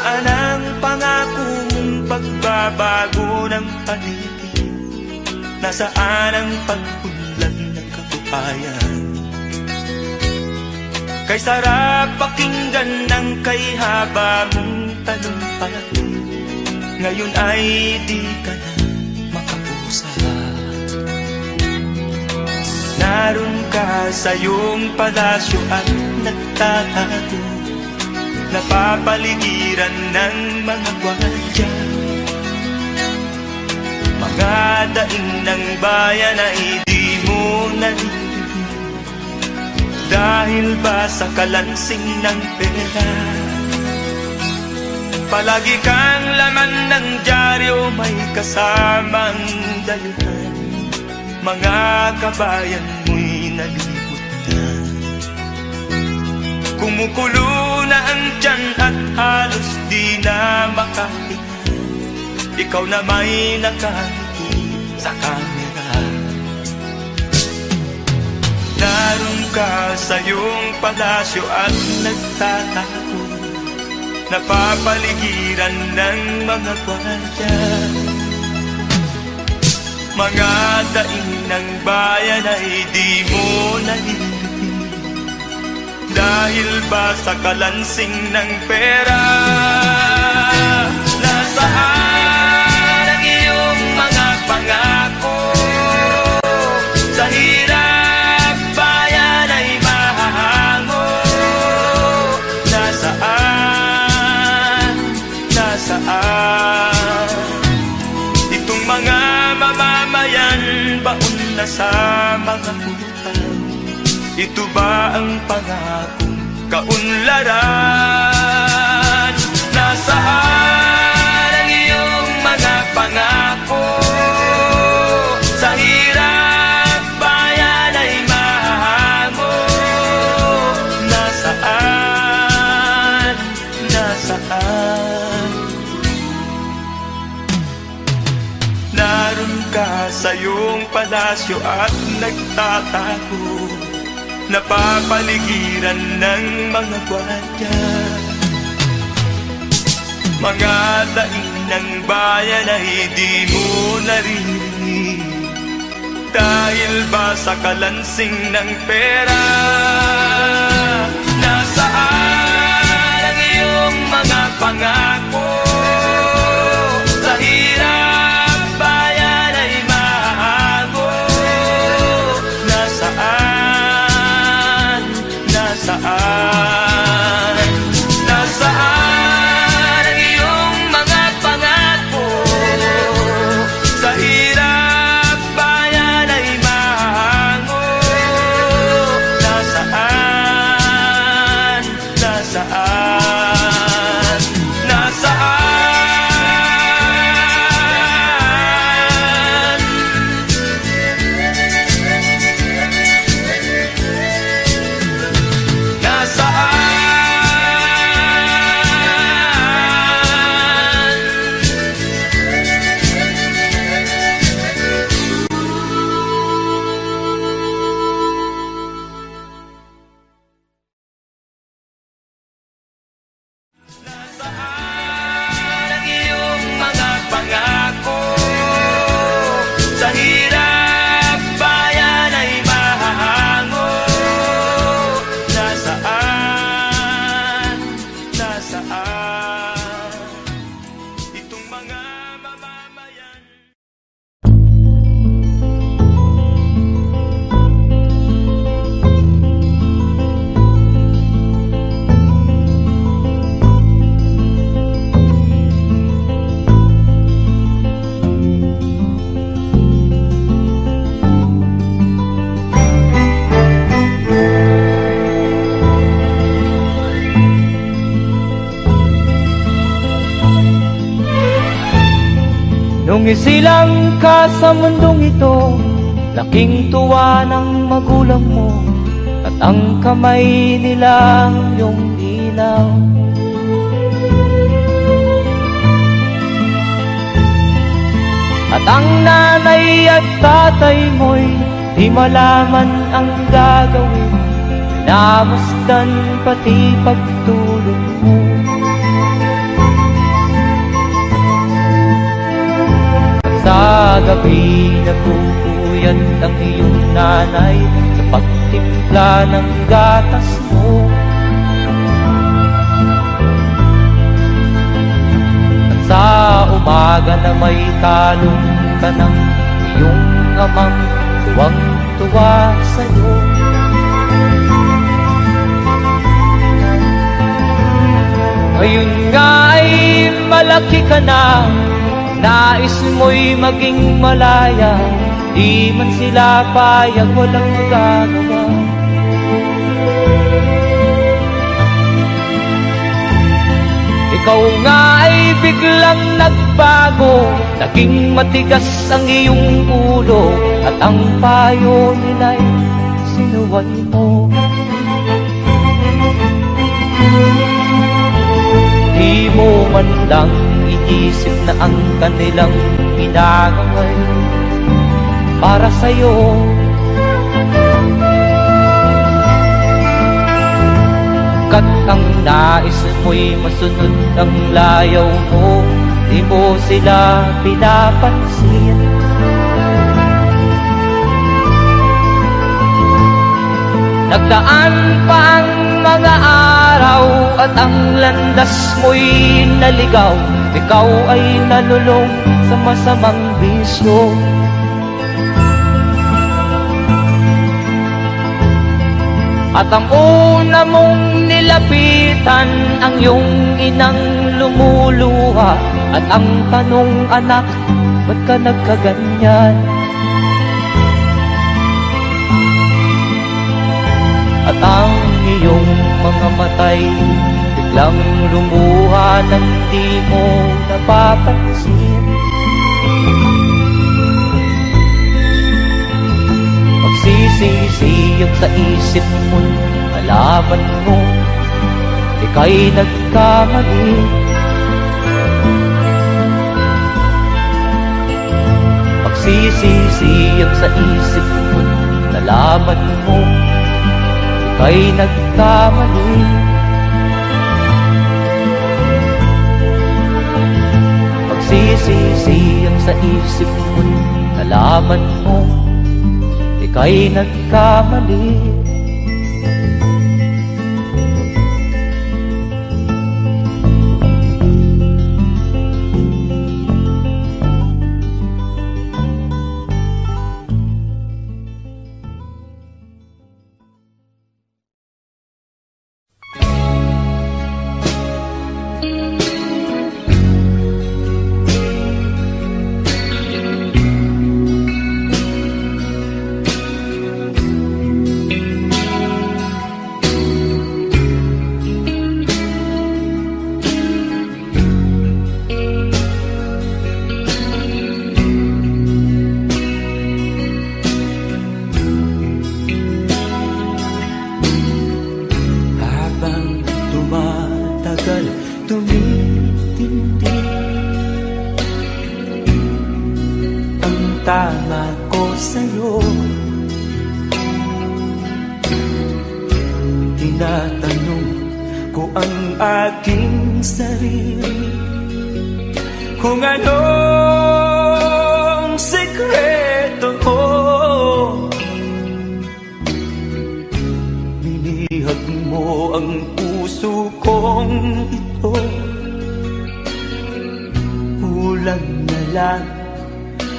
Nasaan ang pangako mong pagbabago ng paligid? Nasaan ang pag-unlad ng kabuhayan? Kay sarap pakinggan ng kay haba mong talumpati, ngayon ay di ka na makausap. Naroon ka sa iyong palasyo at nagtatago, napapaligiran ng mga gwardiya. Mga daing ng bayan ay di mo narinig, dahil ba sa kalansing ng pera? Palagi kang laman ng dyaryo, may kasamang dayuhan. Mga kabayan mo'y nalibot na, kumukulo na ang tiyan at halos di na makahinga. Ikaw na may nakangiti sa kamera. Naroon ka sa iyong palasyo at nagtatago, napapaligiran ng mga gwardiya. Mga daing ng bayan ay di mo narinig, dahil ba sa kalansing ng pera? Nasaan ang iyong mga pangako? Sa hirap bayan ay mahahango. Nasaan? Nasaan? Itong mga mamamayan, baon na sa mga utang. Ito ba ang pangakong kaunlaran? Nasaan ang iyong mga pangako? Sa hirap bayan ay mahango. Nasaan? Nasaan? Naroon ka sa iyong palasyo at nagtatago, napapaligiran ng mga gwardiya. Mga daing ng bayan ay di mo naririnig, dahil ba sa kalansing ng pera? Nasaan ang iyong mga pangako? Sa hirap bayan ay mahago. Nasaan? Nasaan? Nasaan ang iyong mga pangako? Sa hirap bayan ay mahango. Nasaan? Nasaan? Nasaan? Nasaan ang iyong mga pangako? Sa hirap bayan ay mahahango. Nasaan? Nasaan? Itong mga mamamayan. Nung isilang ka sa mundong ito, laking tuwa ng magulang mo, at ang kamay nila ang iyong ilaw. At ang nanay at tatay mo'y di malaman ang gagawin, namasdan pati pagtulog mo. gabi nagpupuyat ang iyong nanay sa pagtimpla ng gatas mo. At sa umaga na may talong ka ng iyong amang tuwang-tuwa sa'yo. Ngayon nga ay malaki ka na, nais mo'y maging malaya, di man sila payag, walang magagawa. Ikaw nga ay biglang nagbago, naging matigas ang iyong ulo, at ang payo nila'y sinuway mo. Di mo man lang iisip na ang kanilang ginagaway para sa'yo. Kat ang nais mo'y masunod ang layaw mo, di mo sila pinapansin. Nagdaan pa ang mga araw at ang landas mo'y naligaw, ikaw ay nalulong sa masamang bisyo. At ang una mong nilapitan ang iyong inang lumuluha, at ang tanong, anak, ba't ka nagkaganyan? At ang iyong mga matay biglang lumuha nang di mo napapansin. Magsisisiyag sa isip mo, nalaman mo ika'y nagkamali. Magsisisiyag sa isip mo, nalaman mo ika'y nagkamali. Magsisisiyag sa isip mo, nalaman mo ika'y nagkamali. Tama ko sa'yo, tinatanong ko ang aking sarili kung anong sekreto ko. Nilihag mo ang puso kong ito, kulang na lang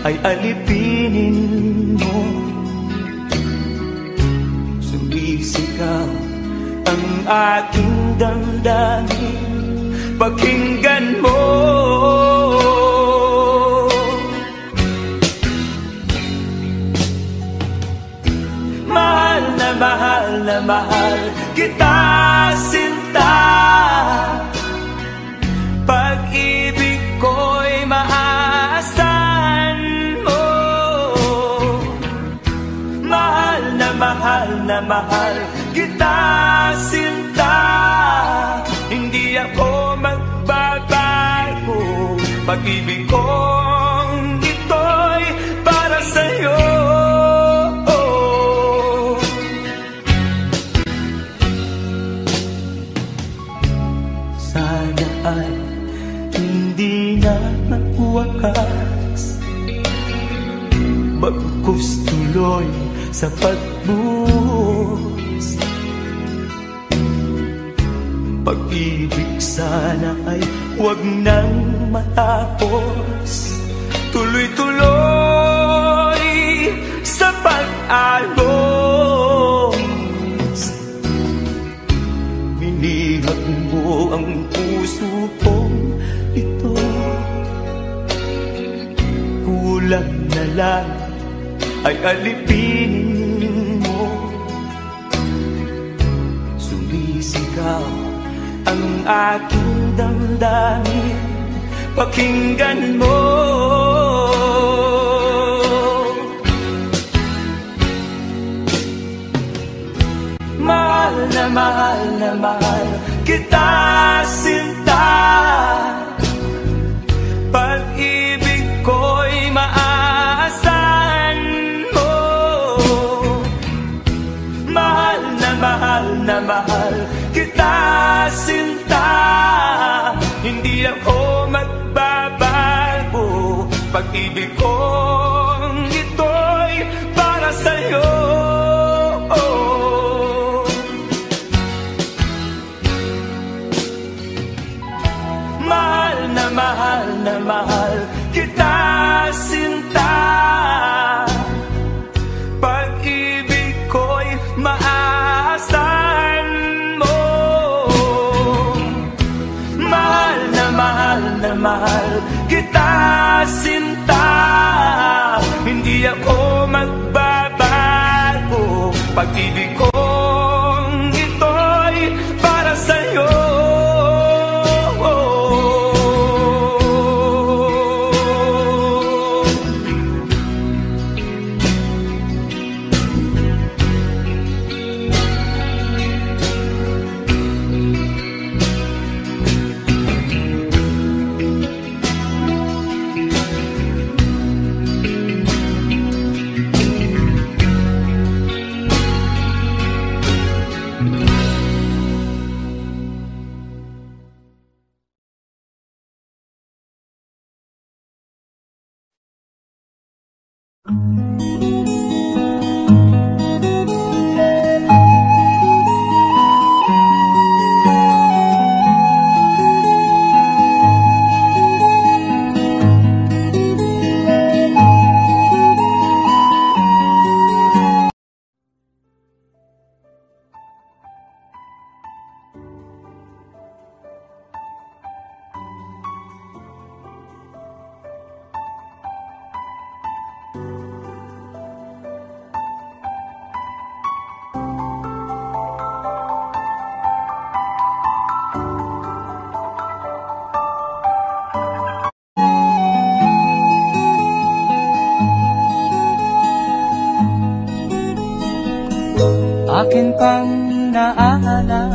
ay alipinin mo. Sumisigaw ang aking damdamin, pakinggan mo. Mahal na mahal na mahal kita, sinta. Pag-ibig ko'y maaasahan mo. Mahal na mahal kita, sinta. Hindi ako magbabago. Pag-ibig kong ito'y para sa'yo. Sana ay hindi na magwakas focus tuloy sa pagbuhos. Pag-ibig sana ay huwag nang matapos. Tuloy-tuloy sa pag-alos. Minihag mo ang puso kong ito. Kulang na lang ay alipinin mo. Sumisigaw ang aking damdamin, pakinggan mo. Mahal na mahal na mahal kita, sinta. Pag-ibig ko'y maaasahan mo. Mahal na mahal kita, sinta. Hindi ako magbabago. Pag-ibig kong ito'y para sa'yo. Mahal na mahal kita, sinta. Pag-ibig ko'y maaasahan mo. Mahal na mahal kita, sinta. Hindi ako magbabago. Pag-ibig kong ito'y para sa'yo. Akin pang naaalala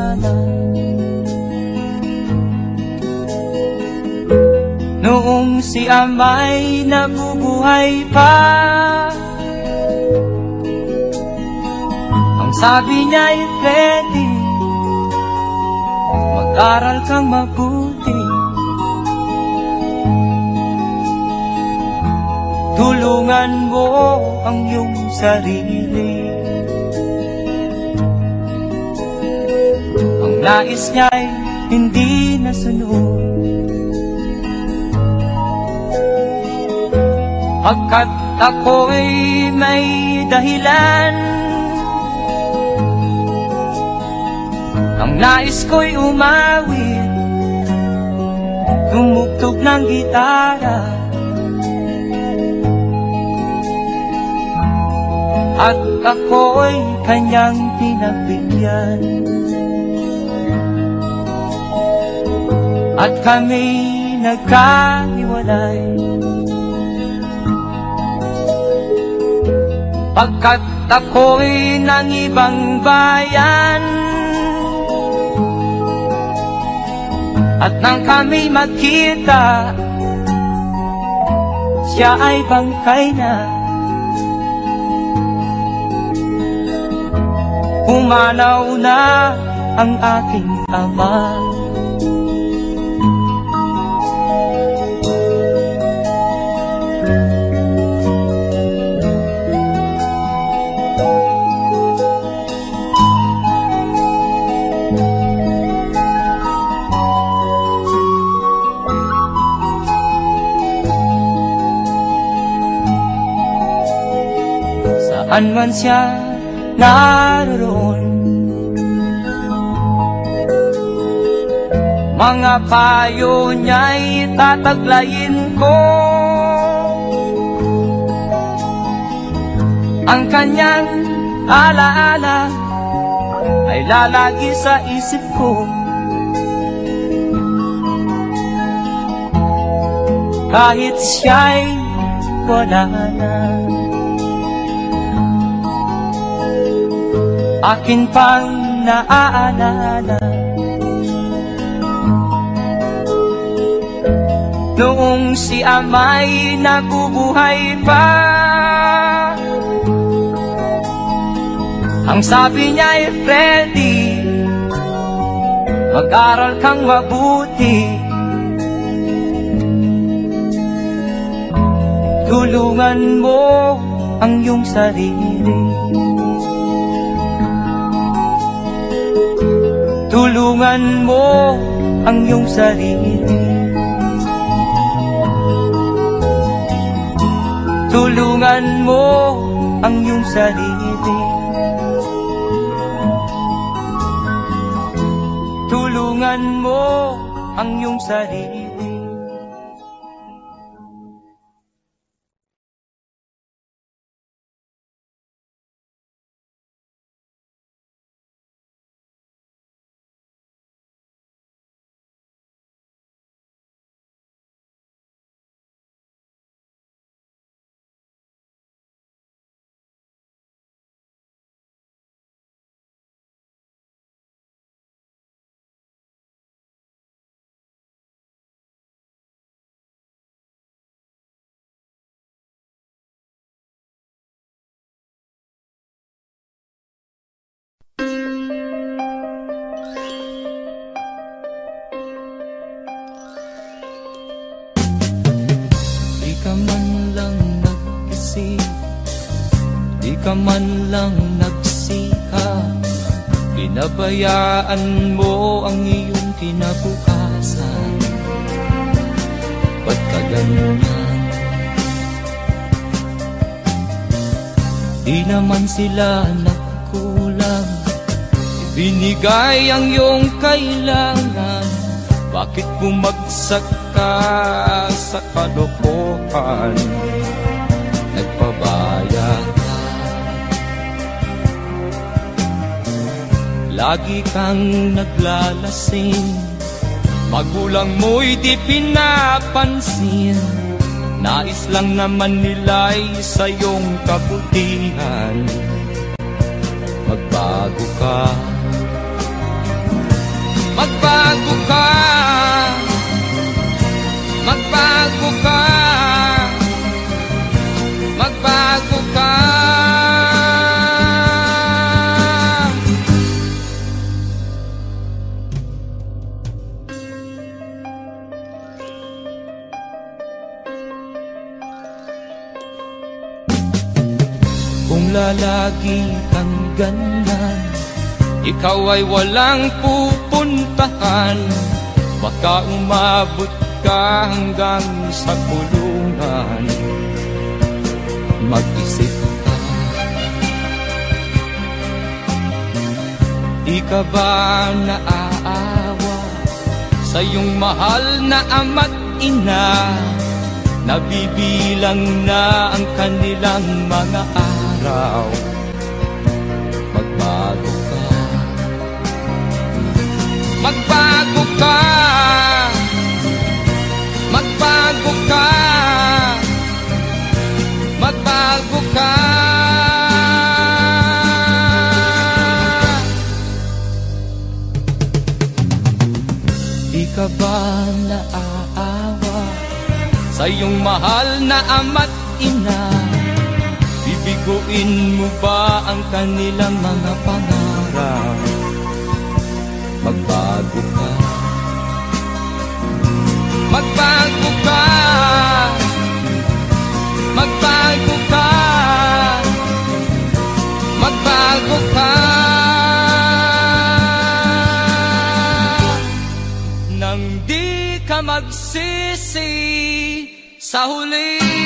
noong si Amay nabubuhay pa. Ang sabi niya'y Freddy, mag-aral kang mabuti, tulungan mo ang iyong sarili. Ang nais niya'y hindi nasunod, pagkat ako'y may dahilan. Ang nais ko'y umawit, tumugtog ng gitara, at ako'y kanyang pinagbigyan. At kami nagkahiwalay, pagkat ako'y ng ibang bayan. At nang kami magkita, siya ay bangkay na. Pumanaw na ang aking ama. saan man siya naroon. Mga payo niya'y tataglayin ko, ang kanyang alaala ay lalagi sa isip ko. Kahit siya'y wala na, akin pang naaalala noong si ama'y nabubuhay pa. Ang sabi niya'y, Freddy, mag-aral kang mabuti, tulungan mo ang iyong sarili, tulungan mo ang iyong sarili, tulungan mo ang iyong sarili, tulungan mo ang iyong sarili. Di ka man lang nagsikap, pinabayaan mo ang iyong kinabukasan. Ba't ka ganyan? Di naman sila nagkulang, ibinigay ang iyong kailangan. Bakit bumagsak ka sa kalokohan? Nagpabaya ka, lagi kang naglalasing, magulang mo'y di pinapansin. Nais lang naman nila'y sa iyong kabutihan. Magbago ka, magbago ka, magbago ka, magbago ka. Kung lalagi kang ganyan, ikaw ay walang pupuntahan. Baka umabot ka hanggang sa kulungan. Mag-isip ka, di ka ba naaawa sa iyong mahal na ama't ina? Nabibilang na ang kanilang mga araw. Magbago ka, magbago ka, magbago ka, magbago ka. Di ka ba naaawa sa iyong mahal na ama't ina? Bibiguin mo ba ang kanilang mga pangarap? Magbago ka, magbago ka, magbago ka, magbago ka. Nang di ka magsisi sa huli.